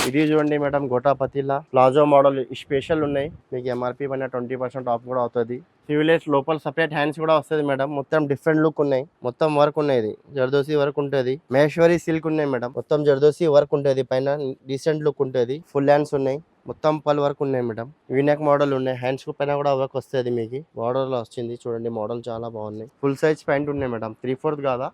ఇది చూడండి మేడం గోటా పతిలా ప్లాజో మోడల్ స్పెషల్ ఉన్నాయి. మీకు ఎంఆర్పీ పైన 20% ఆఫ్ కూడా అవుతుంది. స్లీవ్లెస్ లోపల సపరేట్ హ్యాండ్స్ కూడా వస్తుంది మేడం. మొత్తం డిఫరెంట్ లుక్ ఉన్నాయి. మొత్తం వర్క్ ఉన్నాయి. జర్దోసి వర్క్ ఉంటుంది. మహేశ్వరి సిల్క్ ఉన్నాయి మేడం. మొత్తం జర్దోసి వర్క్ ఉంటుంది. పైన డీసెంట్ లుక్ ఉంటుంది. ఫుల్ హ్యాండ్స్ ఉన్నాయి. మొత్తం పల్ వర్క్ ఉన్నాయి మేడం. వీనెక్ మోడల్ ఉన్నాయి. హ్యాండ్స్ పైన కూడా వర్క్ వస్తుంది. మీకు బార్డర్ లో వచ్చింది చూడండి. మోడల్ చాలా బాగున్నాయి. ఫుల్ సైజ్ ప్యాంట్ ఉన్నాయి మేడం. 3/4 కాదా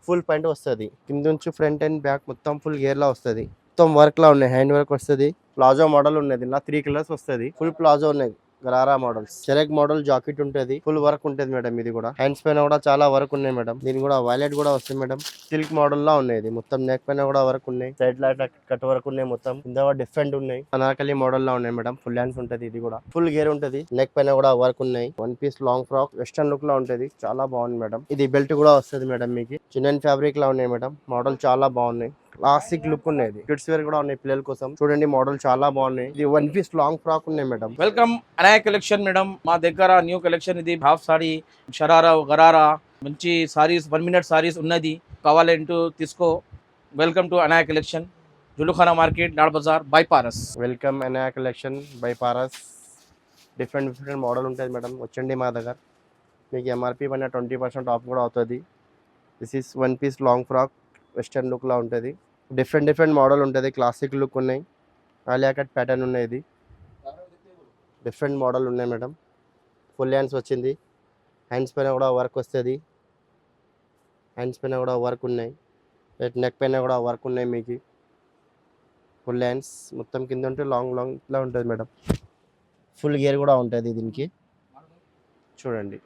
ఫుల్ ప్యాంట్ వస్తుంది. కింద నుంచి ఫ్రంట్ అండ్ బ్యాక్ మొత్తం ఫుల్ గేర్ లా వస్తుంది. మొత్తం వర్క్ లా ఉన్నాయి. హ్యాండ్ వర్క్ వస్తుంది. ప్లాజో మోడల్ ఉన్నది. ఇలా 3 కలర్స్ వస్తుంది. ఫుల్ ప్లాజో ఉన్నాయి. గరారా మోడల్స్ చెరక్ మోడల్ జాకెట్ ఉంటుంది. ఫుల్ వర్క్ ఉంటుంది మేడం. ఇది కూడా హ్యాండ్స్ పైన కూడా చాలా వర్క్ ఉన్నాయి మేడం. దీని కూడా వైలెట్ కూడా వస్తుంది మేడం. సిల్క్ మోడల్ లా ఉన్నాయి. మొత్తం నెక్ పైన కూడా వర్క్ ఉన్నాయి. సైడ్ లా కట్ వర్క్ ఉన్నాయి. మొత్తం కింద డిఫరెంట్ ఉన్నాయి. అనార్కలి మోడల్ లా ఉన్నాయి మేడం. ఫుల్ హ్యాండ్స్ ఉంటుంది. ఇది కూడా ఫుల్ గేర్ ఉంటుంది. నెక్ పైన కూడా వర్క్ ఉన్నాయి. 1 piece long frock western look లా ఉంటుంది. చాలా బాగుంది మేడం. ఇది బెల్ట్ కూడా వస్తుంది మేడం. మీకు చిన్న ఫ్యాబ్రిక్ లా ఉన్నాయి మేడం. మోడల్ చాలా బాగున్నాయి. క్లాసిక్ లుక్ ఉన్నాయి. కిడ్స్ వేర్ కూడా ఉన్నాయి పిల్లల కోసం. చూడండి మోడల్ చాలా బాగున్నాయి. ఇది 1 పీస్ లాంగ్ ఫ్రాక్ ఉన్నాయి madam. Welcome Anaya collection madam. మా దగ్గర న్యూ కలెక్షన్ ఇది హాఫ్ సారీ షరారా గరారా మంచి సారీస్ 1 మినిట్ సారీస్ ఉన్నది. కావాలంటూ తీసుకో. Welcome to Anaya collection Julukhana market నాడ్ బజార్ బైపారస్. వెల్కమ్ అనాయ కలెక్షన్ బైపారస్. డిఫరెంట్ మోడల్ ఉంటుంది మేడం. వచ్చండి మా దగ్గర. మీకు ఎంఆర్పీ పైన 20% ఆఫ్ కూడా అవుతుంది. This is 1 piece long frock western look లా ఉంటుంది. డిఫరెంట్ మోడల్ ఉంటుంది. క్లాసిక్ లుక్ ఉన్నాయి. ఆలియా కట్ ప్యాటర్న్ ఉన్నాయి. ఇది డిఫరెంట్ మోడల్ ఉన్నాయి మేడం. ఫుల్ హ్యాండ్స్ వచ్చింది. హ్యాండ్స్ పైన కూడా వర్క్ వస్తుంది. హ్యాండ్స్ పైన కూడా వర్క్ ఉన్నాయి. నెక్ పైన కూడా వర్క్ ఉన్నాయి. మీకు ఫుల్ హ్యాండ్స్ మొత్తం కింద ఉంటే లాంగ్ ఇట్లా ఉంటుంది మేడం. ఫుల్ గేర్ కూడా ఉంటుంది దీనికి. చూడండి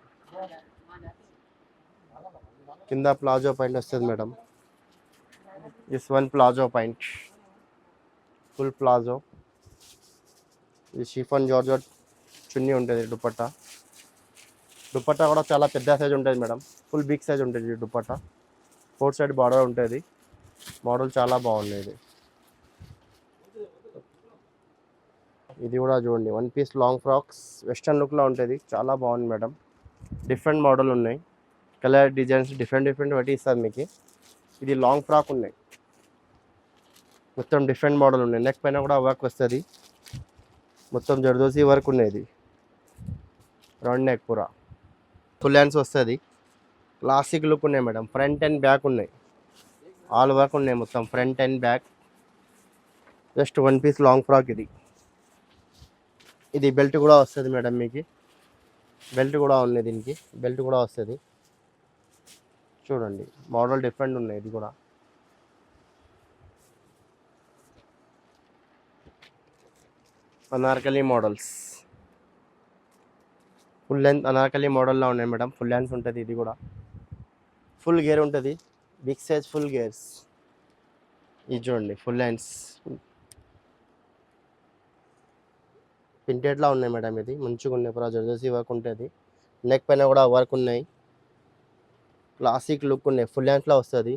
కింద ప్లాజో పాయింట్ వస్తుంది madam. This 1 palazzo point full palazzo. ఇది షిఫాన్ జార్జెట్ చున్నీ ఉంటుంది. దుపట్టా కూడా చాలా పెద్ద సైజ్ ఉంటుంది మేడం. ఫుల్ బిగ్ సైజ్ ఉంటుంది ఈ దుపట్టా. 4 సైడ్ బార్డర్ ఉంటుంది. మోడల్ చాలా బాగుంది. ఇది కూడా చూడండి 1 పీస్ లాంగ్ ఫ్రాక్స్ వెస్టర్న్ లుక్లో ఉంటుంది. చాలా బాగుంది మేడం. డిఫరెంట్ మోడల్ ఉన్నాయి. కలర్ డిజైన్స్ డిఫరెంట్ బట్టి ఇస్తుంది మీకు. ఇది లాంగ్ ఫ్రాక్ ఉన్నాయి. మొత్తం డిఫరెంట్ మోడల్ ఉన్నాయి. నెక్ పైన కూడా వర్క్ వస్తుంది. మొత్తం జర్దోసి వర్క్ ఉన్నది. రౌండ్ నెక్ పూరా ఫుల్ హ్యాండ్స్ వస్తుంది. క్లాసిక్ లుక్ ఉన్నాయి మేడం. ఫ్రంట్ అండ్ బ్యాక్ ఉన్నాయి. ఆల్ వర్క్ ఉన్నాయి. మొత్తం front and back. Just 1 piece long frock ఇది బెల్ట్ కూడా వస్తుంది మేడం. మీకు బెల్ట్ కూడా ఉంది. దీనికి బెల్ట్ కూడా వస్తుంది. చూడండి మోడల్ డిఫరెంట్ ఉన్నాయి. ఇది కూడా anarkali models full length anarkali మోడల్లో ఉన్నాయి మేడం. ఫుల్ హ్యాండ్స్ ఉంటుంది. ఇది కూడా ఫుల్ గేర్ ఉంటుంది. బిగ్ సైజ్ ఫుల్ గేర్స్. ఇది చూడండి ఫుల్ హ్యాండ్స్ ప్రింటెడ్లా ఉన్నాయి మేడం. ఇది మంచిగా ఉన్నాయి. పూరా జర్దోసి వర్క్ ఉంటుంది. నెక్ పైన కూడా వర్క్ ఉన్నాయి. క్లాసిక్ లుక్ ఉన్నాయి. ఫుల్ హ్యాండ్స్లో వస్తుంది.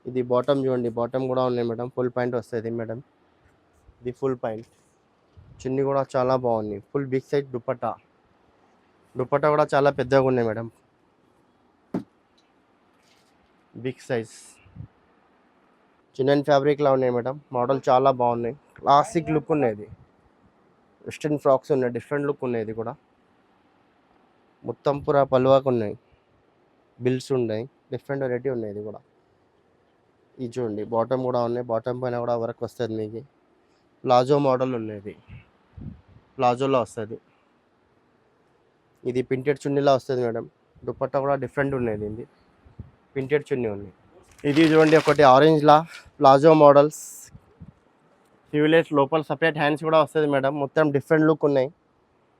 ఇది బాటమ్ చూడండి. బాటమ్ కూడా ఉన్నాయి మేడం. ఫుల్ ప్యాంట్ వస్తుంది మేడం. ఇది ఫుల్ ప్యాంట్. చున్నీ కూడా చాలా బాగుంది. ఫుల్ బిగ్ సైజ్ దుపట్టా కూడా చాలా పెద్దగా ఉన్నాయి మేడం. బిగ్ సైజ్ చిన్న ఫ్యాబ్రిక్లా ఉన్నాయి మేడం. మోడల్ చాలా బాగున్నాయి. క్లాసిక్ లుక్ ఉన్నాయి. వెస్టర్న్ ఫ్రాక్స్ ఉన్నాయి. డిఫరెంట్ లుక్ ఉన్నాయి. ఇది కూడా మొత్తం పూరా పలువాకు ఉన్నాయి. బిల్స్ ఉన్నాయి. డిఫరెంట్ వెరైటీ ఉన్నాయి. ఇది కూడా ఇది చూడండి బాటమ్ కూడా ఉన్నాయి. బాటమ్ పైన కూడా వర్క్ వస్తుంది. మీకు ప్లాజో మోడల్ ఉన్నది. ప్లాజోలో వస్తుంది. ఇది ప్రింటెడ్ చున్నీలా వస్తుంది మేడం. దుపట్టా కూడా డిఫరెంట్ ఉన్నది. ఇది ప్రింటెడ్ చున్నీ ఉంది. ఇది చూడండి ఒకటి ఆరెంజ్లా ప్లాజో మోడల్స్. స్లీవ్లెస్ లోపల సపరేట్ హ్యాండ్స్ కూడా వస్తుంది మేడం. మొత్తం డిఫరెంట్ లుక్ ఉన్నాయి.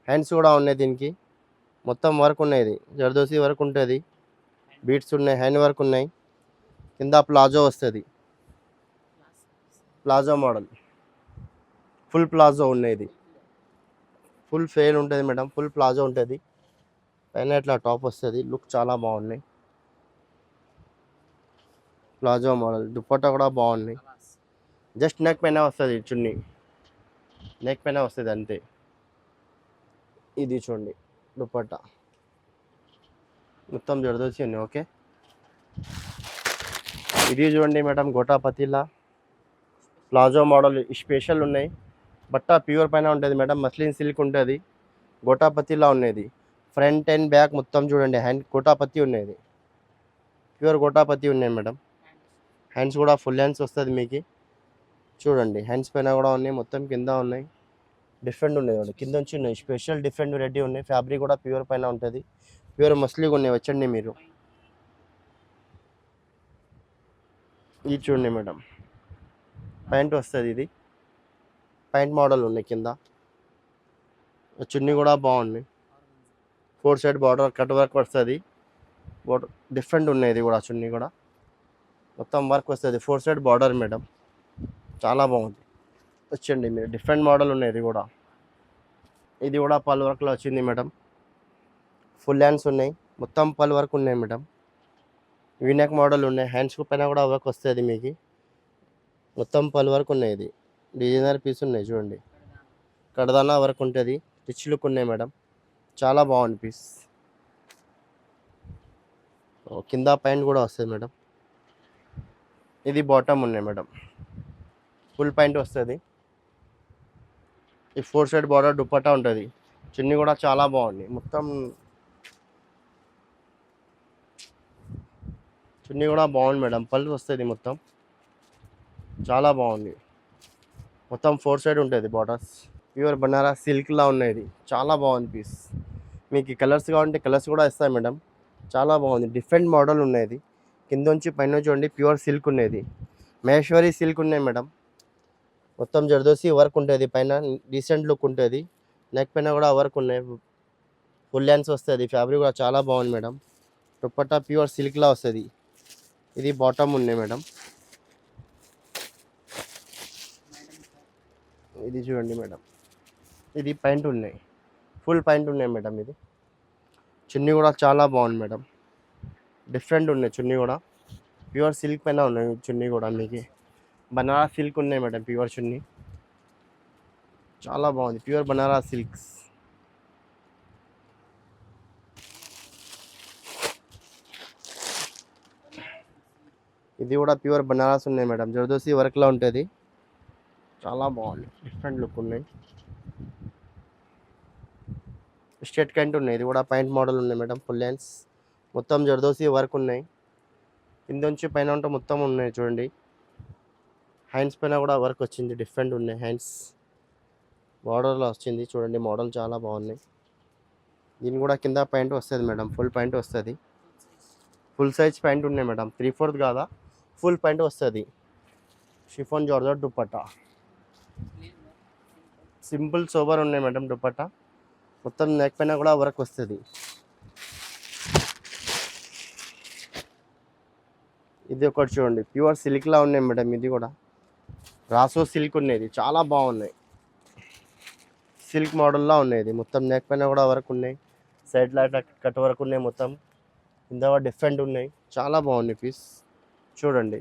హ్యాండ్స్ కూడా ఉన్నాయి. దీనికి మొత్తం వర్క్ ఉన్నది. జర్దోసి వర్క్ ఉంటుంది. బీట్స్ ఉన్నాయి. హ్యాండ్ వర్క్ ఉన్నాయి. కింద ప్లాజో వస్తుంది. ప్లాజో మోడల్ ఫుల్ ప్లాజో ఉన్నది. ఫుల్ ఫెయిల్ ఉంటుంది మేడం. ఫుల్ ప్లాజో ఉంటుంది. పైన ఇట్లా టాప్ వస్తుంది. లుక్ చాలా బాగున్నాయి. ప్లాజో మోడల్ దుపట్టా కూడా బాగున్నాయి. జస్ట్ నెక్ పైన వస్తుంది. చున్నీ నెక్ పైన వస్తుంది అంతే. ఇది చూడండి దుపట్టా మొత్తం జర్దోసి ఉంది. ఓకే ఇది చూడండి మేడం గోటా పతిలా ప్లాజో మోడల్ స్పెషల్ ఉన్నాయి. బట్ట ప్యూర్ పైన ఉంటుంది మేడం, మస్లిన్ సిల్క్ ఉంటుంది, గోటాపతిలా ఉన్నది. ఫ్రంట్ అండ్ బ్యాక్ మొత్తం చూడండి, హ్యాండ్ గోటాపతి ఉన్నది, ప్యూర్ గోటాపతి ఉన్నాయి మేడం. హ్యాండ్స్ కూడా ఫుల్ హ్యాండ్స్ వస్తుంది మీకు. చూడండి హ్యాండ్స్ పైన కూడా ఉన్నాయి, మొత్తం కింద ఉన్నాయి, డిఫరెంట్ ఉన్నాయి చూడండి, కింద నుంచి ఉన్నాయి స్పెషల్ డిఫరెంట్ వెరైటీ ఉన్నాయి. ఫ్యాబ్రిక్ కూడా ప్యూర్ పైన ఉంటుంది, ప్యూర్ మస్లీగా ఉన్నాయి. వచ్చండి మీరు, ఇది చూడండి మేడం, ప్యాంట్ వస్తుంది, ఇది ప్యాంట్ మోడల్ ఉన్నాయి. కింద చున్నీ కూడా బాగుంది, 4 సైడ్ బార్డర్ కట్ వర్క్ వస్తుంది, బార్డర్ డిఫరెంట్ ఉన్నాయి. ఇది కూడా చున్నీ కూడా మొత్తం వర్క్ వస్తుంది, 4 సైడ్ బార్డర్ మేడం, చాలా బాగుంది. వచ్చండి మీరు, డిఫరెంట్ మోడల్ ఉన్నాయి. ఇది కూడా పల్ వర్క్లో వచ్చింది మేడం, ఫుల్ హ్యాండ్స్ ఉన్నాయి, మొత్తం పల్ వర్క్ ఉన్నాయి మేడం. వీనెక్ మోడల్ ఉన్నాయి, హ్యాండ్స్ పైన కూడా వర్క్ వస్తుంది మీకు, మొత్తం పల్ వర్క్ ఉన్నాయి. ఇది డిజైనర్ పీస్ ఉన్నాయి చూడండి, కడదానా వర్క్ ఉంటుంది, రిచ్ లుక్ ఉన్నాయి మేడం, చాలా బాగుంది పీస్. కింద ప్యాంట్ కూడా వస్తుంది మేడం. ఇది బాటమ్ ఉన్నాయి మేడం, ఫుల్ ప్యాంట్ వస్తుంది. ఈ 4 సైడ్ బార్డర్ దుపట్టా ఉంటుంది, చున్నీ కూడా చాలా బాగుంది, మొత్తం చున్నీ కూడా బాగుంది మేడం, పళ్ళు వస్తుంది మొత్తం, చాలా బాగుంది. మొత్తం 4 సైడ్ ఉంటుంది బార్డర్స్, ప్యూర్ బనారస్ సిల్క్లా ఉన్నాయి. ఇది చాలా బాగుంది పీస్. మీకు కలర్స్ కావాలంటే కలర్స్ కూడా ఇస్తాయి మేడం, చాలా బాగుంది, డిఫరెంట్ మోడల్ ఉన్నది. కింద నుంచి పైన చూడండి, ప్యూర్ సిల్క్ ఉన్నది, మహేశ్వరి సిల్క్ ఉన్నాయి మేడం. మొత్తం జర్దోసి వర్క్ ఉంటుంది, పైన డీసెంట్ లుక్ ఉంటుంది, నెక్ పైన కూడా వర్క్ ఉన్నాయి, ఫుల్ హ్యాండ్స్ వస్తుంది, ఫ్యాబ్రిక్ కూడా చాలా బాగుంది మేడం. దుపట్టా ప్యూర్ సిల్క్లా వస్తుంది. ఇది బాటమ్ ఉన్నాయి మేడం. ఇది చూడండి మేడం, ఇది ప్యాంట్ ఉన్నాయి, ఫుల్ ప్యాంట్ ఉన్నాయి మేడం. ఇది చున్నీ కూడా చాలా బాగుంది మేడం, డిఫరెంట్ ఉన్నాయి చున్నీ కూడా, ప్యూర్ సిల్క్ పైన ఉన్నాయి చున్నీ కూడా. మీకు బనారస్ సిల్క్ ఉన్నాయి మేడం, ప్యూర్ చున్నీ చాలా బాగుంది, ప్యూర్ బనారస్ సిల్క్స్. ఇది కూడా ప్యూర్ బనారస్ ఉన్నాయి మేడం, జర్దోసి వర్క్లో ఉంటుంది, చాలా బాగుంది, డిఫరెంట్ లుక్ ఉన్నాయి. స్ట్రెట్ క్యాంట్ ఉన్నాయి, ఇది కూడా ప్యాంట్ మోడల్ ఉన్నాయి మేడం, ఫుల్ హ్యాండ్స్, మొత్తం జర్దోసి వర్క్ ఉన్నాయి, కింద నుంచి పైన ఉంటే మొత్తం ఉన్నాయి చూడండి. హ్యాండ్స్ పైన కూడా వర్క్ వచ్చింది, డిఫరెంట్ ఉన్నాయి హ్యాండ్స్, బార్డర్లో వచ్చింది చూడండి, మోడల్ చాలా బాగున్నాయి. దీని కూడా కింద ప్యాంట్ వస్తుంది మేడం, ఫుల్ ప్యాంట్ వస్తుంది, ఫుల్ సైజ్ ప్యాంట్ ఉన్నాయి మేడం, 3/4 కాదా, ఫుల్ ప్యాంట్ వస్తుంది. Chiffon georgette dupatta, simple sober ఉన్నాయి మేడం దుపట్టా, మొత్తం నెక్ పైన కూడా వర్క్ వస్తుంది. ఇది ఒకటి చూడండి, ప్యూర్ సిల్క్లా ఉన్నాయి మేడం, ఇది కూడా రాసో సిల్క్ ఉన్నది, చాలా బాగున్నాయి, సిల్క్ మోడల్లా ఉన్నాయి. మొత్తం నెక్ పైన కూడా వర్క్ ఉన్నాయి, సైడ్ లైట్ కట్ వర్క్ ఉన్నాయి, మొత్తం కింద కూడా డిఫరెంట్ ఉన్నాయి, చాలా బాగున్నాయి పీస్. చూడండి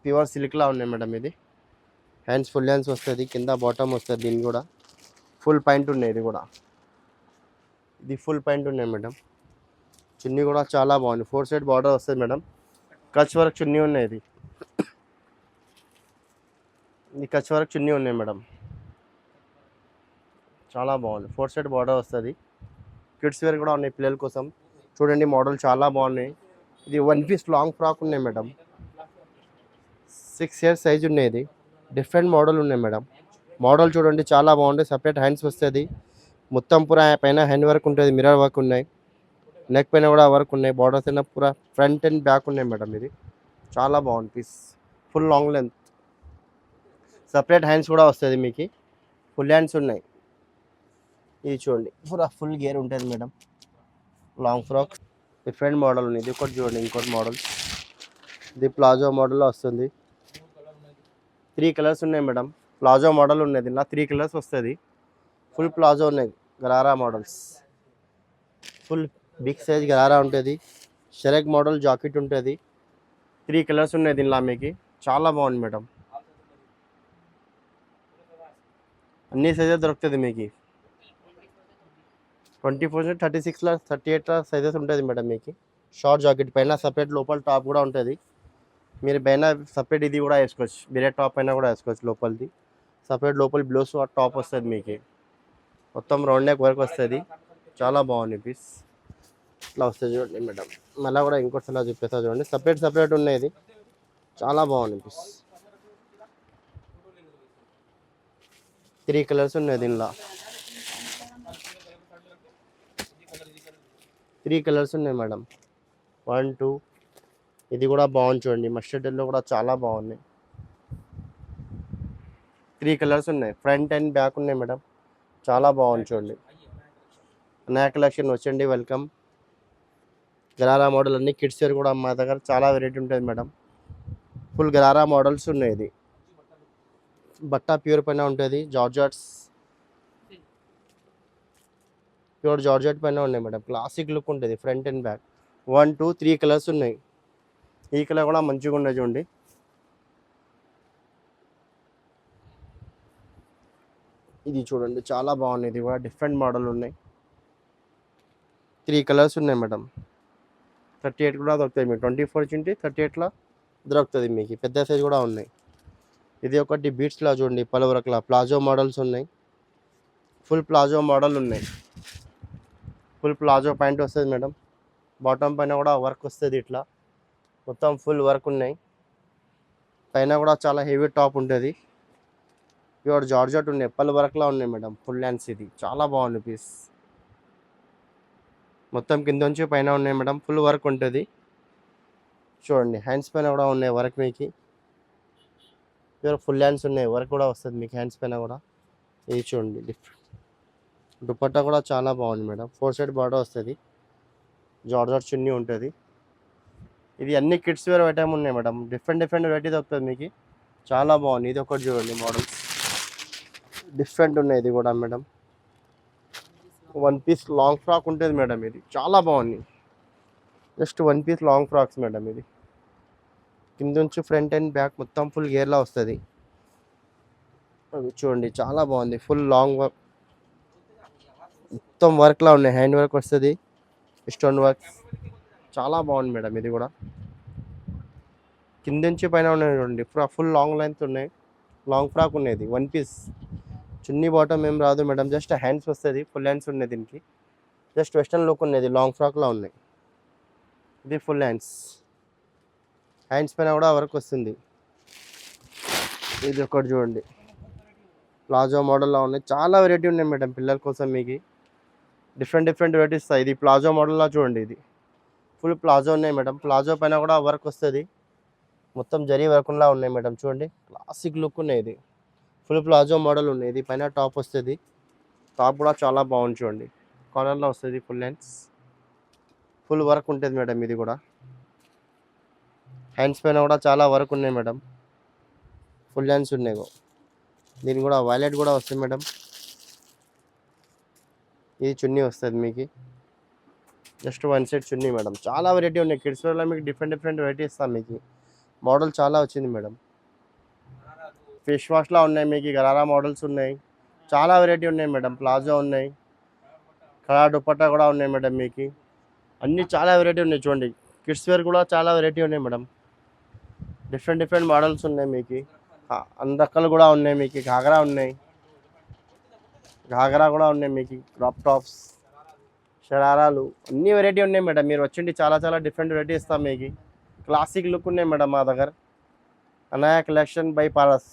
ప్యూర్ సిల్క్లా ఉన్నాయి మేడం. ఇది హ్యాండ్స్ ఫుల్ హ్యాండ్స్ వస్తుంది, కింద బాటమ్ వస్తుంది, దీన్ని కూడా ఫుల్ ప్యాంట్ ఉన్నాయి. ఇది కూడా ఇది ఫుల్ ప్యాంట్ ఉన్నాయి మేడం, చున్నీ కూడా చాలా బాగుంది, 4 సైడ్ బార్డర్ వస్తుంది మేడం, కచ్ వర్క్ చున్నీ ఉన్నాయి. ఇది కచ్ వర్క్ చున్నీ ఉన్నాయి మేడం, చాలా బాగుంది, 4 సైడ్ బార్డర్ వస్తుంది. కిడ్స్ వేర్ కూడా ఉన్నాయి పిల్లల కోసం, చూడండి మోడల్ చాలా బాగున్నాయి. ఇది 1 పీస్ లాంగ్ ఫ్రాక్ ఉన్నాయి మేడం, 6 ఇయర్స్ సైజ్ ఉన్నాయి. ఇది డిఫరెంట్ మోడల్ ఉన్నాయి మేడం, మోడల్ చూడండి చాలా బాగుంది, సపరేట్ హ్యాండ్స్ వస్తుంది, మొత్తం పూరా పైన హ్యాండ్ వర్క్ ఉంటుంది, మిర్రర్ వర్క్ ఉన్నాయి, నెక్ పైన కూడా వర్క్ ఉన్నాయి, బార్డర్స్ అయినా పూరా ఫ్రంట్ అండ్ బ్యాక్ ఉన్నాయి మేడం. ఇది చాలా బాగుంది piece, full long length, separate hands కూడా వస్తుంది మీకు, ఫుల్ హ్యాండ్స్ ఉన్నాయి. ఇది చూడండి పూరా ఫుల్ గేర్ ఉంటుంది madam, long frock, different model ఉంది. ఇది ఒకటి చూడండి, ఇంకోటి మోడల్, ఇది ప్లాజో మోడల్లో వస్తుంది, 3 కలర్స్ ఉన్నాయి మేడం, ప్లాజో మోడల్ ఉన్నది, ఇలా 3 కలర్స్ వస్తుంది, ఫుల్ ప్లాజో ఉన్నాయి, gharara models, full big size gharara ఉంటుంది, షరక్ మోడల్ జాకెట్ ఉంటుంది, 3 కలర్స్ ఉన్నాయి దీనిలో మీకు, చాలా బాగుంది మేడం, అన్ని సైజెస్ దొరుకుతుంది మీకు, 24 36 38 సైజెస్ ఉంటుంది మేడం మీకు. షార్ట్ జాకెట్ పైన సపరేట్ లోపల టాప్ కూడా ఉంటుంది, మీరు పైన సపరేట్ ఇది కూడా వేసుకోవచ్చు, బిరెట్ టాప్ అయినా కూడా వేసుకోవచ్చు. లోపలిది సపరేట్ లోపల బ్లౌస్ టాప్ వస్తుంది మీకు, మొత్తం రౌండ్ నెక్ వర్క్ వస్తుంది. చాలా బాగుంది పీస్. ఇట్లా వస్తుంది చూడండి మేడం. మళ్ళీ కూడా ఇంకోటిలా చూపిస్తా చూడండి, సపరేట్ సపరేట్ ఉన్నాయి. ఇది చాలా బాగుంది పీస్. 3 కలర్స్ ఉన్నాయి దీనిలో, 3 కలర్స్ ఉన్నాయి మేడం. 1 2 ఇది కూడా బాగుంది చూడండి, మస్టర్డ్ ఎల్లో కూడా చాలా బాగున్నాయి. 3 కలర్స్ ఉన్నాయి, ఫ్రంట్ అండ్ బ్యాక్ ఉన్నాయి మేడం. చాలా బాగుంది చూడండి. నయా కలెక్షన్ వచ్చండి, వెల్కమ్. గరారా మోడల్ అన్ని కిడ్స్ వేర్ కూడా మా దగ్గర చాలా వెరైటీ ఉంటుంది మేడం. ఫుల్ గరారా మోడల్స్ ఉన్నాయి. ఇది బట్టా ప్యూర్ పైన ఉంటుంది, జార్జెట్స్ ప్యూర్ జార్జెట్ పైన ఉన్నాయి మేడం. క్లాసిక్ లుక్ ఉంటుంది, ఫ్రంట్ అండ్ బ్యాక్. 1 2 3 కలర్స్ ఉన్నాయి. ఈ కలర్ కూడా మంచిగా ఉన్నాయి చూడండి. ఇది చూడండి చాలా బాగున్నాయి. ఇది కూడా డిఫరెంట్ మోడల్ ఉన్నాయి. 3 కలర్స్ ఉన్నాయి మేడం. 38 కూడా దొరుకుతాయి మీకు, 24 ఇంటి 38లా దొరుకుతుంది మీకు. పెద్ద సైజ్ కూడా ఉన్నాయి. ఇది ఒకటి బీట్స్లా చూడండి, పలువరకులా ప్లాజో మోడల్స్ ఉన్నాయి. ఫుల్ ప్లాజో మోడల్ ఉన్నాయి. ఫుల్ ప్లాజో ప్యాంట్ వస్తుంది మేడం. బాటమ్ పైన కూడా వర్క్ వస్తుంది, ఇట్లా మొత్తం ఫుల్ వర్క్ ఉన్నాయి. పైన కూడా చాలా హెవీ టాప్ ఉంటుంది. ప్యూర్ జార్జెట్ ఉన్నాయి, పలు వర్క్లా ఉన్నాయి మేడం. ఫుల్ హ్యాండ్స్, ఇది చాలా బాగుంది పీస్. మొత్తం కింద నుంచి పైన ఉన్నాయి మేడం, ఫుల్ వర్క్ ఉంటుంది చూడండి. హ్యాండ్స్ పైన కూడా ఉన్నాయి వర్క్ మీకు. ప్యూర్ ఫుల్ హ్యాండ్స్ ఉన్నాయి, వర్క్ కూడా వస్తుంది మీకు హ్యాండ్స్ పైన కూడా. ఇది చూడండి డిఫరెంట్. దుపట్టా కూడా చాలా బాగుంది మేడం. 4 సైడ్ బార్డర్ వస్తుంది, జార్జెట్ చున్నీ ఉంటుంది. ఇది అన్ని కిడ్స్ వేర్ ఐటమ్ ఉన్నాయి మేడం. డిఫరెంట్ డిఫరెంట్ వెరైటీ దొరుకుతుంది మీకు. చాలా బాగుంది. ఇది ఒకటి చూడండి మోడల్స్, డిఫరెంట్ ఉన్నాయి. ఇది కూడా మేడం 1 పీస్ లాంగ్ ఫ్రాక్ ఉంటుంది మేడం. ఇది చాలా బాగుంది. Just 1 piece long frocks madam. ఇది కింద నుంచి ఫ్రంట్ అండ్ బ్యాక్ మొత్తం ఫుల్ గేర్లా వస్తుంది. అది చూడండి చాలా బాగుంది. ఫుల్ లాంగ్ వర్క్, మొత్తం వర్క్లా ఉన్నాయి. హ్యాండ్ వర్క్ వస్తుంది, స్టోన్ వర్క్. చాలా బాగుంది మేడం. ఇది కూడా కింద నుంచి పైన ఉన్నాయి చూడండి. ఫుల్ లాంగ్ లెంత్ ఉన్నాయి, లాంగ్ ఫ్రాక్ ఉన్నాయి. 1 పీస్. చున్నీ బాటమ్ ఏం రాదు మేడం, జస్ట్ హ్యాండ్స్ వస్తుంది. ఫుల్ హ్యాండ్స్ ఉన్నాయి దీనికి. జస్ట్ వెస్టర్న్ లుక్ ఉన్నది, లాంగ్ ఫ్రాక్లా ఉన్నాయి. ఇది ఫుల్ హ్యాండ్స్, హ్యాండ్స్ పైన కూడా వర్క్ వస్తుంది. ఇది ఒకటి చూడండి, ప్లాజో మోడల్లో ఉన్నాయి. చాలా వెరైటీ ఉన్నాయి మేడం పిల్లల కోసం మీకు. Different different varieties. ఇది ప్లాజో మోడల్లో చూడండి. ఇది ఫుల్ ప్లాజో ఉన్నాయి మేడం. ప్లాజో పైన కూడా వర్క్ వస్తుంది, మొత్తం జరీ వర్క్లా ఉన్నాయి మేడం. చూడండి క్లాసిక్ లుక్ ఉన్నాయి. ఇది ఫుల్ ప్లాజో మోడల్ ఉన్నాయి. ఇది పైన టాప్ వస్తుంది, టాప్ కూడా చాలా బాగుంది చూడండి. కాలర్లో వస్తుంది, ఫుల్ హ్యాండ్స్, ఫుల్ వర్క్ ఉంటుంది మేడం. ఇది కూడా హ్యాండ్స్ పైన కూడా చాలా వర్క్ ఉన్నాయి మేడం. ఫుల్ హ్యాండ్స్ ఉన్నాయి. దీని కూడా వైలెట్ కూడా వస్తుంది మేడం. ఇది చున్నీ వస్తుంది మీకు, జస్ట్ 1 సెట్ చున్నీ మేడం. చాలా వెరైటీ ఉన్నాయి కిడ్స్ వేర్లో మీకు. డిఫరెంట్ డిఫరెంట్ వెరైటీ ఇస్తాం మీకు. మోడల్ చాలా వచ్చింది మేడం. ఫేస్ వాష్లా ఉన్నాయి మీకు, గరారా మోడల్స్ ఉన్నాయి. చాలా వెరైటీ ఉన్నాయి మేడం. ప్లాజో ఉన్నాయి, కళా దుపట్టా కూడా ఉన్నాయి మేడం మీకు. అన్నీ చాలా వెరైటీ ఉన్నాయి చూడండి. కిడ్స్ వేర్ కూడా చాలా వెరైటీ ఉన్నాయి మేడం. డిఫరెంట్ డిఫరెంట్ మోడల్స్ ఉన్నాయి మీకు. అన్ని రకాలు కూడా ఉన్నాయి మీకు. ఘాగరా ఉన్నాయి, ఘాగరా కూడా ఉన్నాయి మీకు. క్రాప్ టాప్స్, షరారాలు, అన్ని వెరైటీ ఉన్నాయి మేడం. మీరు వచ్చిండి, చాలా చాలా డిఫరెంట్ వెరైటీ ఇస్తాం మీకు. క్లాసిక్ లుక్ ఉన్నాయి మేడం మా దగ్గర. అనాయా కలెక్షన్ బై పారస్.